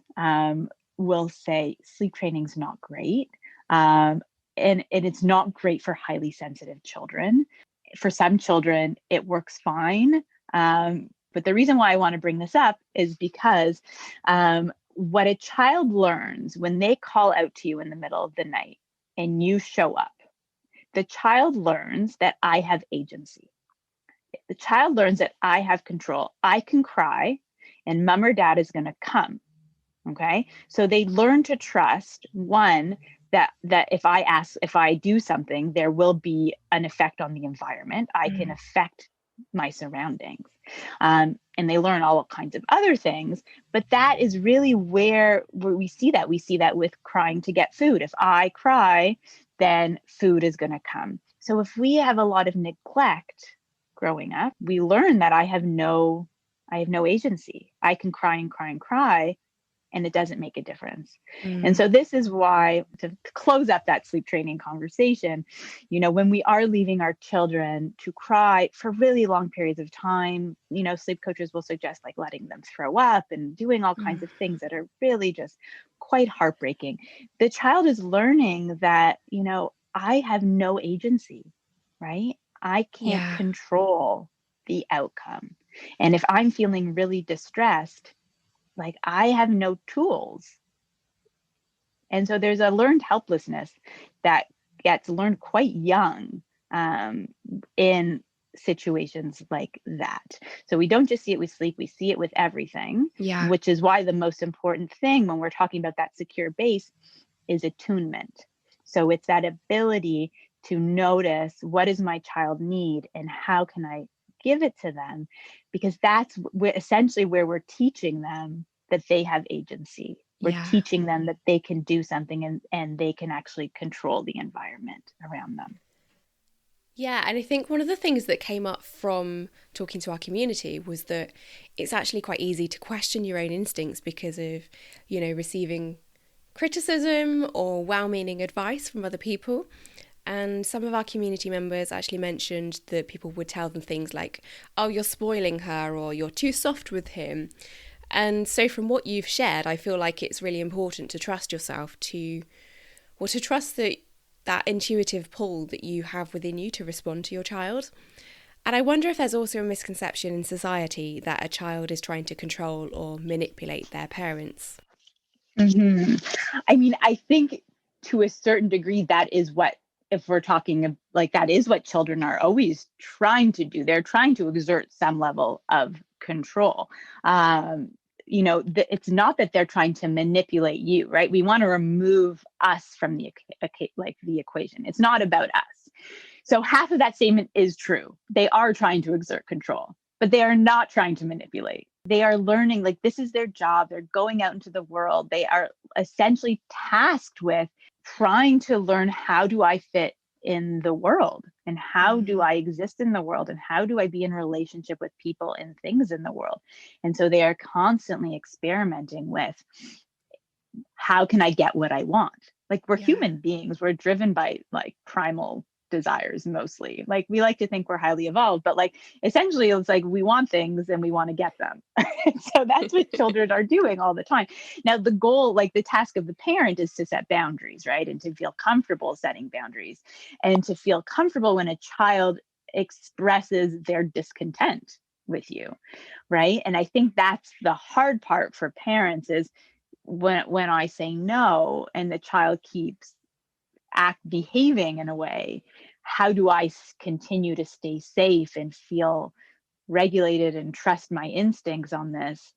will say sleep training is not great. And it's not great for highly sensitive children. For some children, it works fine. But the reason why I want to bring this up is because what a child learns when they call out to you in the middle of the night and you show up, the child learns that I have agency. The child learns that I have control. I can cry and mom or dad is going to come. Okay. So they learn to trust, one, that if I do something, there will be an effect on the environment. I can affect my surroundings. And they learn all kinds of other things. But that is really where we see that. We see that with crying to get food. If I cry, then food is going to come. So if we have a lot of neglect growing up, we learn that I have no agency. I can cry and cry and cry, and it doesn't make a difference. And so this is why, to close up that sleep training conversation, when we are leaving our children to cry for really long periods of time, sleep coaches will suggest like letting them throw up and doing all kinds of things that are really just quite heartbreaking. The child is learning that, I have no agency, right? I can't control the outcome. And if I'm feeling really distressed, like I have no tools. And so there's a learned helplessness that gets learned quite young in situations like that. So we don't just see it with sleep, we see it with everything, which is why the most important thing when we're talking about that secure base is attunement. So it's that ability to notice, what does my child need and how can I give it to them? Because that's essentially where we're teaching them that they have agency. We're teaching them that they can do something and they can actually control the environment around them. Yeah, and I think one of the things that came up from talking to our community was that it's actually quite easy to question your own instincts because of, receiving criticism or well-meaning advice from other people. And some of our community members actually mentioned that people would tell them things like, oh, you're spoiling her, or you're too soft with him. And so from what you've shared, I feel like it's really important to trust yourself, to trust that intuitive pull that you have within you to respond to your child. And I wonder if there's also a misconception in society that a child is trying to control or manipulate their parents. I mean, I think to a certain degree, that is what, if we're talking like that is what children are always trying to do. They're trying to exert some level of control. It's not that they're trying to manipulate you, right? We want to remove us from the equation. It's not about us. So half of that statement is true. They are trying to exert control, but they are not trying to manipulate. They are learning, like this is their job. They're going out into the world. They are essentially tasked with trying to learn, how do I fit in the world and how do I exist in the world and how do I be in relationship with people and things in the world. And so they are constantly experimenting with, how can I get what I want? Like we're human beings, we're driven by like primal desires mostly. Like we like to think we're highly evolved, but like essentially it's like we want things and we want to get them. So that's what children are doing all the time. Now the goal, like the task of the parent, is to set boundaries, right? And to feel comfortable setting boundaries and to feel comfortable when a child expresses their discontent with you, right? And I think that's the hard part for parents, is when I say no and the child keeps behaving in a way, how do I continue to stay safe and feel regulated and trust my instincts on this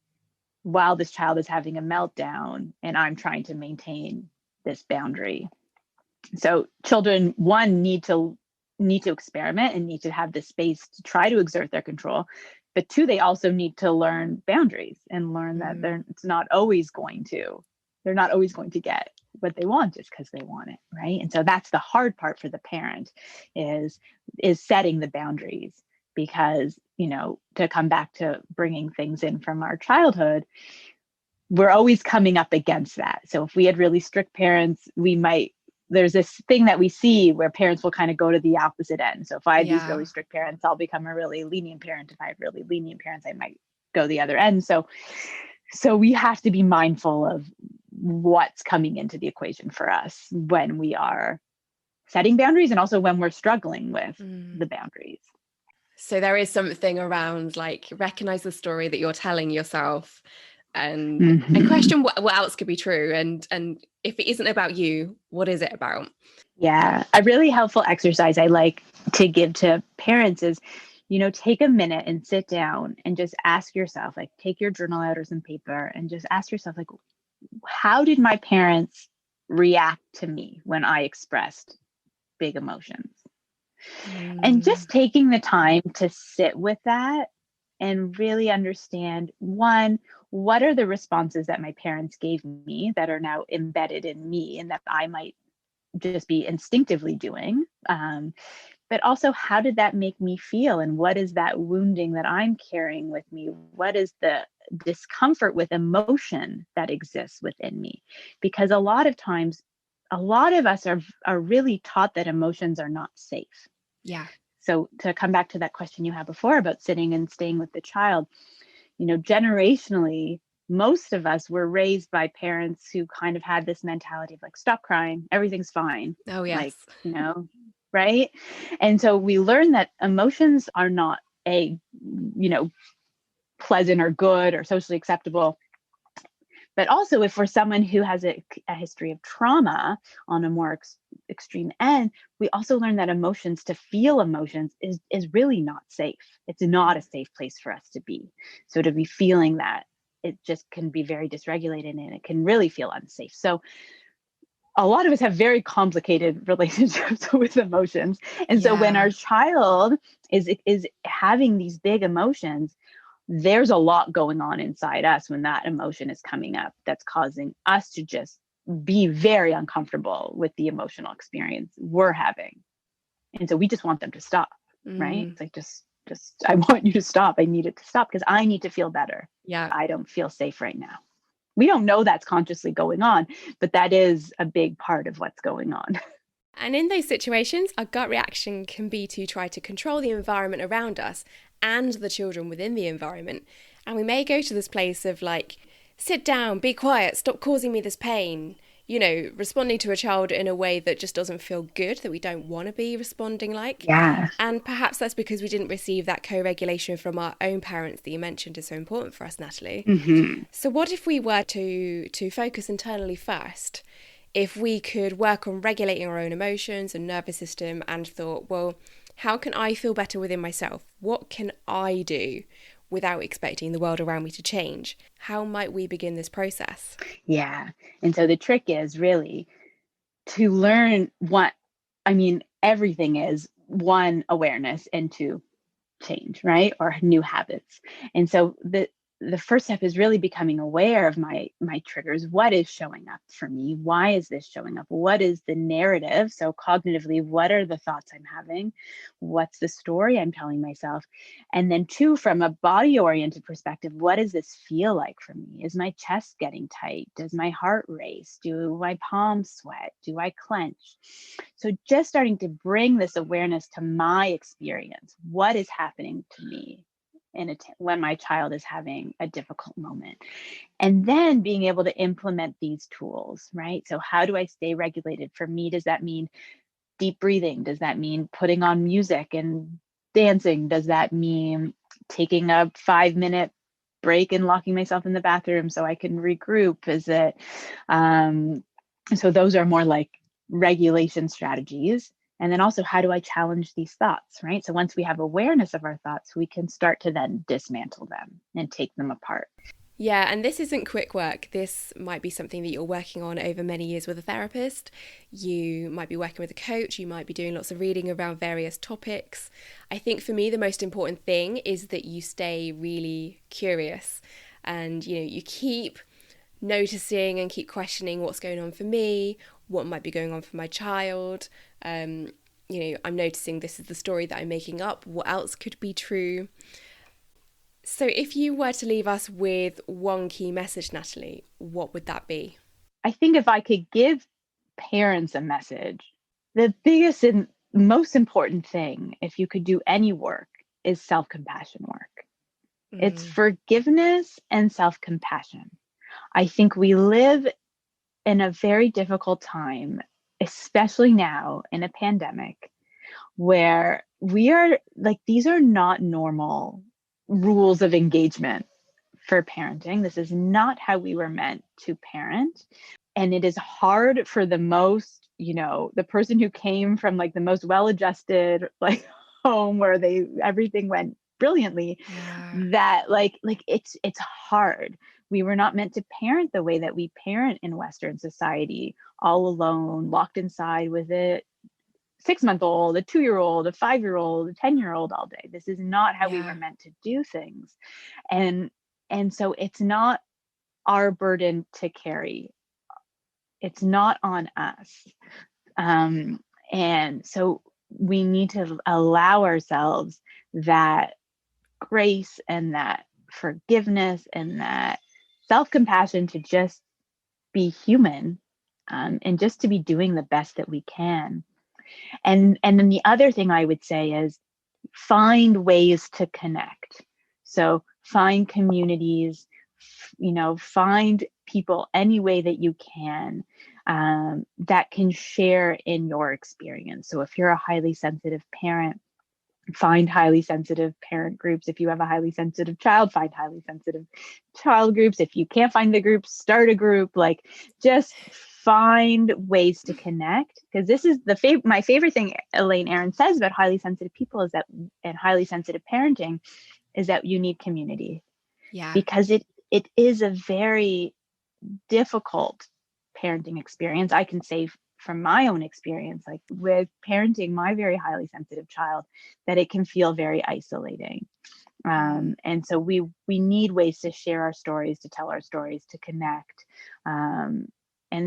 while this child is having a meltdown and I'm trying to maintain this boundary? So children, one, need to experiment and need to have the space to try to exert their control. But two, they also need to learn boundaries and learn that they're not always going to get what they want just because they want it, right? And so that's the hard part for the parent, is setting the boundaries, because to come back to bringing things in from our childhood, we're always coming up against that. So if we had really strict parents, there's this thing that we see where parents will kind of go to the opposite end. So if I had these really strict parents, I'll become a really lenient parent. If I have really lenient parents, I might go the other end. So we have to be mindful of what's coming into the equation for us when we are setting boundaries and also when we're struggling with the boundaries. So there is something around like recognize the story that you're telling yourself and question what else could be true. And if it isn't about you, what is it about? Yeah, a really helpful exercise I like to give to parents is, take a minute and sit down and just ask yourself, like, take your journal out or some paper and just ask yourself, like, how did my parents react to me when I expressed big emotions? And just taking the time to sit with that and really understand, one, what are the responses that my parents gave me that are now embedded in me and that I might just be instinctively doing? But also, how did that make me feel? And what is that wounding that I'm carrying with me? What is the discomfort with emotion that exists within me? Because a lot of times, a lot of us are really taught that emotions are not safe. Yeah. So to come back to that question you had before about sitting and staying with the child, generationally, most of us were raised by parents who kind of had this mentality of like, stop crying, everything's fine. Oh, yes. Like, right? And so we learn that emotions are not pleasant or good or socially acceptable. But also, if we're someone who has a history of trauma on a more extreme end, we also learn that to feel emotions is really not safe. It's not a safe place for us to be. So to be feeling that, it just can be very dysregulated and it can really feel unsafe. So a lot of us have very complicated relationships with emotions. And so when our child is having these big emotions, there's a lot going on inside us when that emotion is coming up that's causing us to just be very uncomfortable with the emotional experience we're having. And so we just want them to stop, right? It's like, just I want you to stop. I need it to stop because I need to feel better. Yeah. I don't feel safe right now. We don't know that's consciously going on, but that is a big part of what's going on. And in those situations, our gut reaction can be to try to control the environment around us and the children within the environment. And we may go to this place of like, sit down, be quiet, stop causing me this pain. Responding to a child in a way that just doesn't feel good, that we don't want to be responding like. Yeah. And perhaps that's because we didn't receive that co-regulation from our own parents that you mentioned is so important for us, Natalie. Mm-hmm. So what if we were to focus internally first? If we could work on regulating our own emotions and nervous system and thought, well, how can I feel better within myself? What can I do without expecting the world around me to change? How might we begin this process? Yeah. And so the trick is really to learn everything is one, awareness, and two, change, right? Or new habits. And so the first step is really becoming aware of my triggers. What is showing up for me? Why is this showing up? What is the narrative? So cognitively, what are the thoughts I'm having? What's the story I'm telling myself? And then two, from a body oriented perspective, what does this feel like for me? Is my chest getting tight? Does my heart race? Do my palms sweat? Do I clench? So just starting to bring this awareness to my experience. What is happening to me when my child is having a difficult moment? And then being able to implement these tools, right? So how do I stay regulated? For me, does that mean deep breathing? Does that mean putting on music and dancing? Does that mean taking a 5-minute break and locking myself in the bathroom so I can regroup? Is it, so those are more like regulation strategies. And then also, how do I challenge these thoughts, right? So once we have awareness of our thoughts, we can start to then dismantle them and take them apart. Yeah, and this isn't quick work. This might be something that you're working on over many years with a therapist. You might be working with a coach. You might be doing lots of reading around various topics. I think for me, the most important thing is that you stay really curious and, you keep noticing and keep questioning what's going on for me, what might be going on for my child. I'm noticing this is the story that I'm making up. What else could be true? So if you were to leave us with one key message, Natalie, what would that be? I think if I could give parents a message, the biggest and most important thing, if you could do any work, is self-compassion work. It's forgiveness and self-compassion. I think we live in a very difficult time, especially now in a pandemic, where we are like, these are not normal rules of engagement for parenting. This is not how we were meant to parent. And it is hard for the most, the person who came from like the most well-adjusted like home where everything went brilliantly, that like it's hard. We were not meant to parent the way that we parent in Western society, all alone, locked inside with a 6-month-old, a 2-year-old, a 5-year-old, a 10-year-old all day. This is not how we were meant to do things. And so it's not our burden to carry. It's not on us. And so we need to allow ourselves that grace and that forgiveness and that self-compassion to just be human, and just to be doing the best that we can. And then the other thing I would say is find ways to connect. So find communities, find people any way that you can, that can share in your experience. So if you're a highly sensitive parent, find highly sensitive parent groups. If you have a highly sensitive child, find highly sensitive child groups. If you can't find the group, start a group. Like, just find ways to connect, because this is my favorite thing Elaine Aron says about highly sensitive people is that, and highly sensitive parenting, is that you need community. Because it is a very difficult parenting experience. I can say from my own experience, like with parenting my very highly sensitive child, that it can feel very isolating. And so we need ways to share our stories, to tell our stories, to connect. And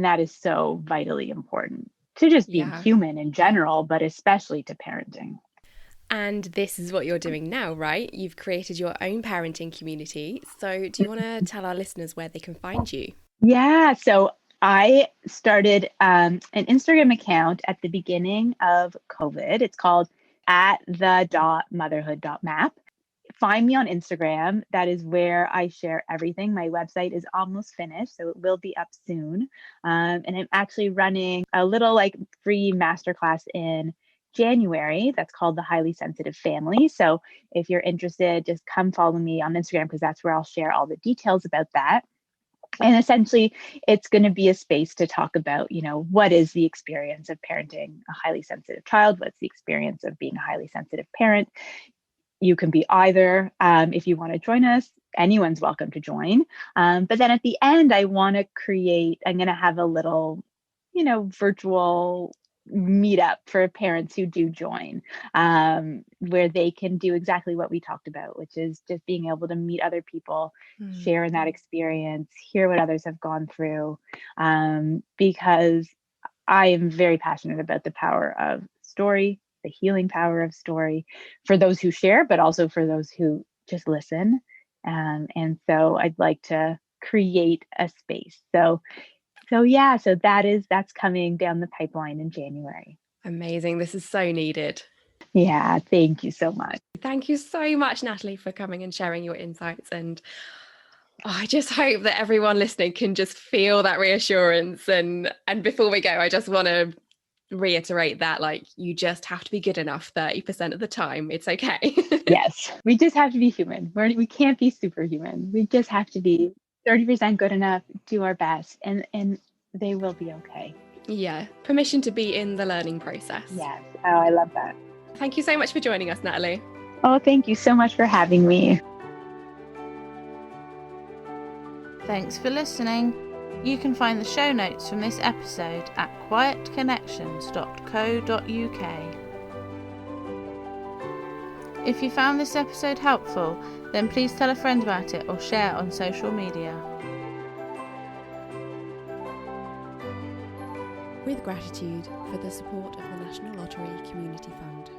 that is so vitally important to just being human in general, but especially to parenting. And this is what you're doing now, right? You've created your own parenting community. So do you want to tell our listeners where they can find you? Yeah. So I started an Instagram account at the beginning of COVID. It's called @the.motherhood.map. Find me on Instagram. That is where I share everything. My website is almost finished, so it will be up soon. And I'm actually running a little like free masterclass in January that's called The Highly Sensitive Family. So if you're interested, just come follow me on Instagram, because that's where I'll share all the details about that. And essentially, it's going to be a space to talk about, what is the experience of parenting a highly sensitive child? What's the experience of being a highly sensitive parent? You can be either. If you want to join us, anyone's welcome to join. But then at the end, I'm going to have a little, virtual meetup for parents who do join, where they can do exactly what we talked about, which is just being able to meet other people, share in that experience, hear what others have gone through, because I am very passionate about the power of story, the healing power of story, for those who share, but also for those who just listen. And so I'd like to create a space. So that's coming down the pipeline in January. Amazing. This is so needed. Yeah, thank you so much. Thank you so much, Natalie, for coming and sharing your insights. And I just hope that everyone listening can just feel that reassurance. And before we go, I just want to reiterate that, like, you just have to be good enough 30% of the time. It's okay. Yes, we just have to be human. We can't be superhuman. We just have to be 30% good enough, do our best, and they will be okay. Yeah, permission to be in the learning process. Yes. Oh, I love that. Thank you so much for joining us, Natalie. Oh, thank you so much for having me. Thanks for listening. You can find the show notes from this episode at quietconnections.co.uk. If you found this episode helpful, then please tell a friend about it or share on social media. With gratitude for the support of the National Lottery Community Fund.